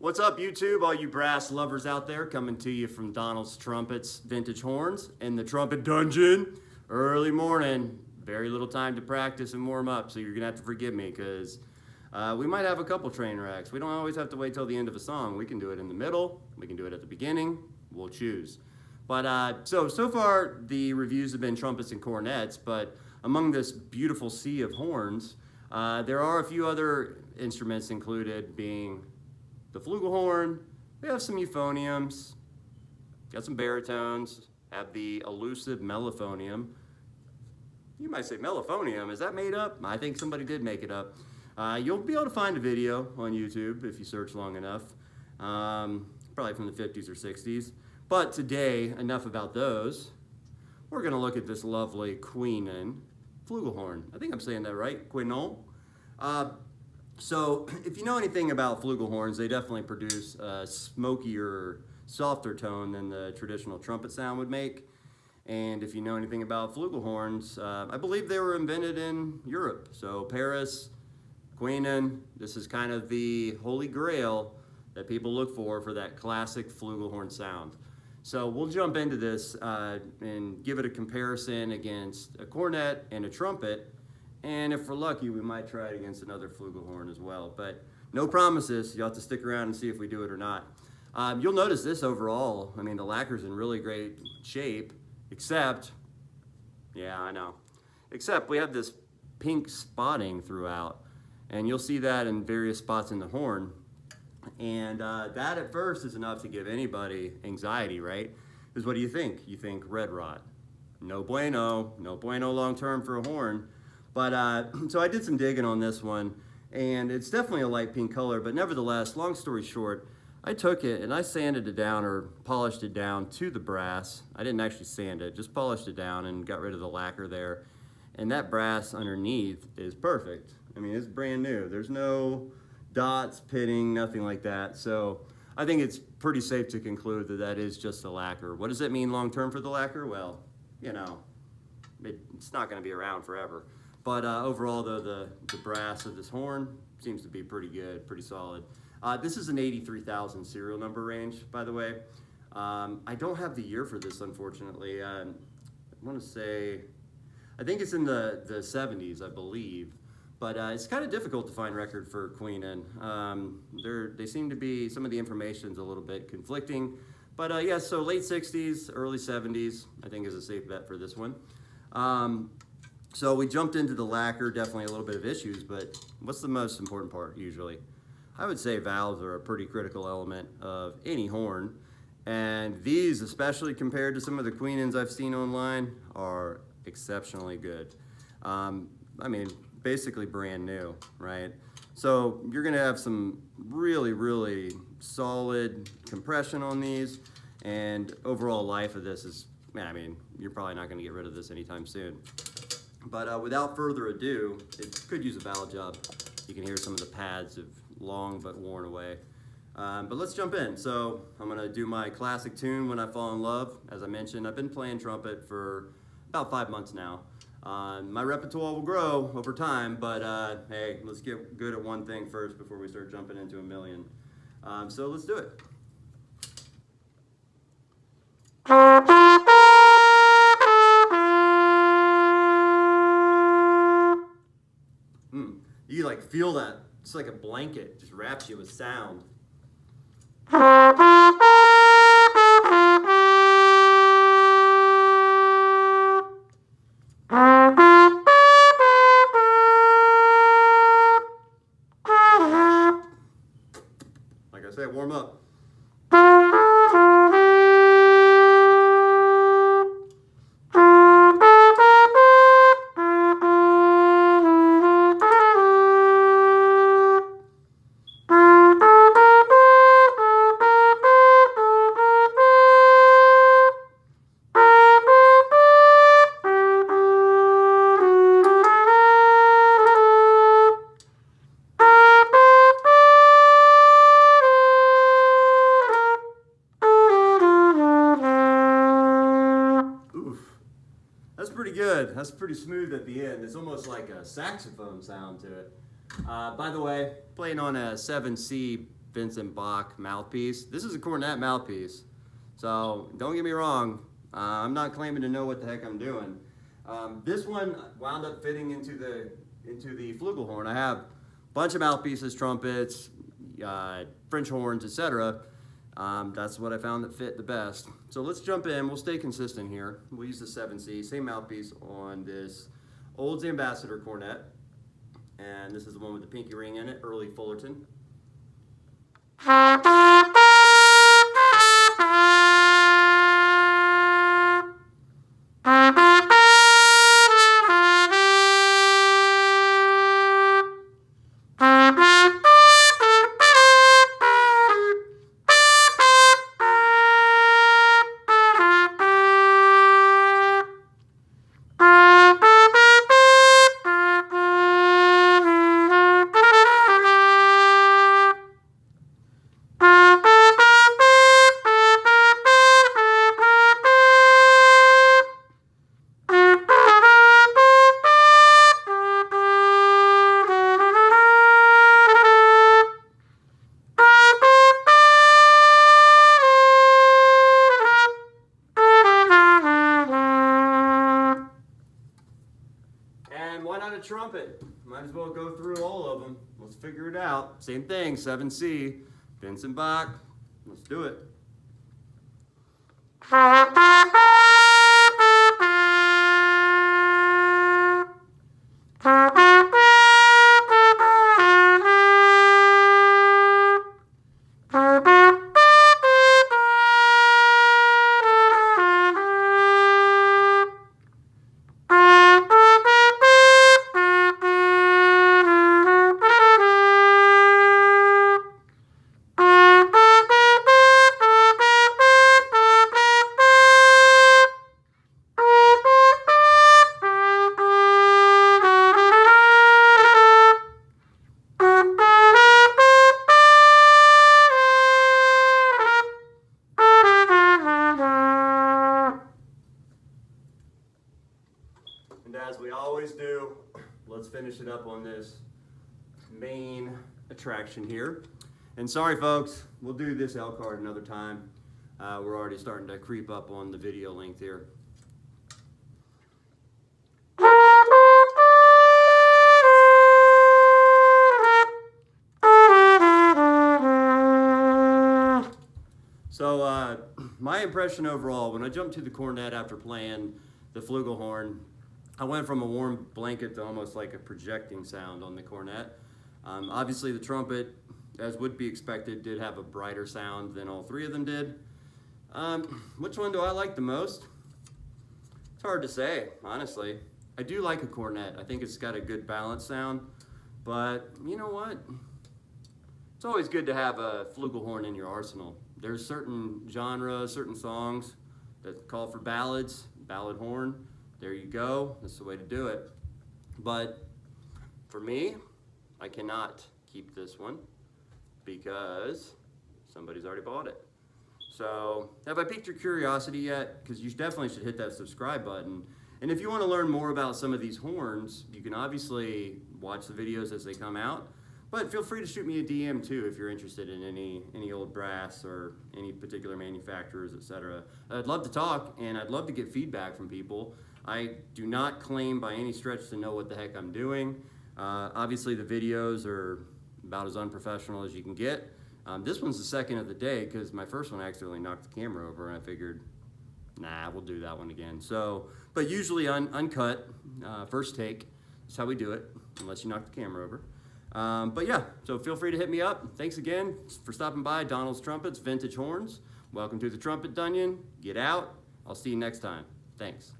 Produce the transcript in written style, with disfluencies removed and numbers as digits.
What's up, YouTube? All you brass lovers out there, coming to you from Donalds Trumpets Vintage Horns in the Trumpet Dungeon. Early morning, very little time to practice and warm up, so you're gonna have to forgive me because we might have a couple train wrecks. We don't always have to wait till the end of a song. We can do it in the middle, we can do it at the beginning, we'll choose. But so far the reviews have been trumpets and cornets, but among this beautiful sea of horns, there are a few other instruments included, being the flugelhorn. We have some euphoniums, got some baritones, have the elusive mellophonium. You might say mellophonium, is that made up? I think somebody did make it up. You'll be able to find a video on YouTube if you search long enough, probably from the 50s or 60s. But today, enough about those. We're gonna look at this lovely CUESNON flugelhorn. I think I'm saying that right, CUESNON. So if you know anything about flugelhorns, they definitely produce a smokier, softer tone than the traditional trumpet sound would make. And if you know anything about flugelhorns, I believe they were invented in Europe. So Paris, CUESNON, this is kind of the holy grail that people look for that classic flugelhorn sound. So we'll jump into this and give it a comparison against a cornet and a trumpet. And if we're lucky, we might try it against another flugelhorn as well. But no promises. You'll have to stick around and see if we do it or not. You'll notice this overall. I mean, the lacquer's in really great shape, except, yeah, I know. Except we have this pink spotting throughout. And you'll see that in various spots in the horn. And that at first is enough to give anybody anxiety, right? Because what do you think? You think red rot. No bueno long term for a horn. But so I did some digging on this one, and it's definitely a light pink color, but nevertheless, long story short, I took it and I sanded it down, or polished it down to the brass. I didn't actually sand it, just polished it down and got rid of the lacquer there. And that brass underneath is perfect. I mean, it's brand new. There's no dots, pitting, nothing like that. So I think it's pretty safe to conclude that that is just the lacquer. What does it mean long term for the lacquer? Well, you know, it's not going to be around forever. But overall, though, the brass of this horn seems to be pretty good, pretty solid. This is an 83,000 serial number range, by the way. I don't have the year for this, unfortunately. I want to say, I think it's in the 70s, I believe. But it's kind of difficult to find record for CUESNON. They seem to be, some of the information's a little bit conflicting. But yeah, so late 60s, early 70s, I think is a safe bet for this one. So we jumped into the lacquer, definitely a little bit of issues, but what's the most important part usually? I would say valves are a pretty critical element of any horn, and these, especially compared to some of the CUESNONs I've seen online, are exceptionally good. I mean, basically brand new, right? So you're gonna have some really, really solid compression on these, and overall life of this is, I mean, you're probably not gonna get rid of this anytime soon. But without further ado, it could use a valve job. You can hear some of the pads have long but worn away. But let's jump in. So I'm gonna do my classic tune, When I Fall in Love. As I mentioned, I've been playing trumpet for about 5 months now. My repertoire will grow over time, but hey, let's get good at one thing first before we start jumping into a million. So let's do it. You like feel that, it's like a blanket, just wraps you with sound. Like I said, warm up. Pretty good. That's pretty smooth at the end. It's almost like a saxophone sound to it. By the way, playing on a 7C Vincent Bach mouthpiece. This is a Cornet mouthpiece, so don't get me wrong. I'm not claiming to know what the heck I'm doing. This one wound up fitting into the flugelhorn. I have a bunch of mouthpieces, trumpets, French horns, etc. That's what I found that fit the best. So let's jump in. We'll stay consistent here. We'll use the 7C, same mouthpiece on this Olds Ambassador Cornet. And this is the one with the pinky ring in it, early Fullerton. And why not a trumpet? Might as well go through all of them. Let's figure it out. Same thing, 7C, Vincent Bach. Let's do it. And as we always do, let's finish it up on this main attraction here. And sorry folks, we'll do this L card another time. We're already starting to creep up on the video length here. So my impression overall, when I jumped to the cornet after playing the flugelhorn, I went from a warm blanket to almost like a projecting sound on the cornet. Obviously the trumpet, as would be expected, did have a brighter sound than all three of them did. Which one do I like the most? It's hard to say, honestly. I do like a cornet. I think it's got a good balanced sound, but you know what? It's always good to have a flugelhorn in your arsenal. There's certain genres, certain songs that call for ballads, ballad horn. There you go, that's the way to do it. But for me, I cannot keep this one because somebody's already bought it. So have I piqued your curiosity yet? Because you definitely should hit that subscribe button. And if you want to learn more about some of these horns, you can obviously watch the videos as they come out. But feel free to shoot me a DM too if you're interested in any old brass or any particular manufacturers, etc. I'd love to talk and I'd love to get feedback from people. I do not claim by any stretch to know what the heck I'm doing. Obviously the videos are about as unprofessional as you can get. This one's the second of the day because my first one accidentally knocked the camera over and I figured, nah, we'll do that one again. So, but usually uncut, first take, that's how we do it, unless you knock the camera over. But yeah, so feel free to hit me up. Thanks again for stopping by Donalds Trumpets Vintage Horns. Welcome to the Trumpet Dungeon. Get out. I'll see you next time. Thanks.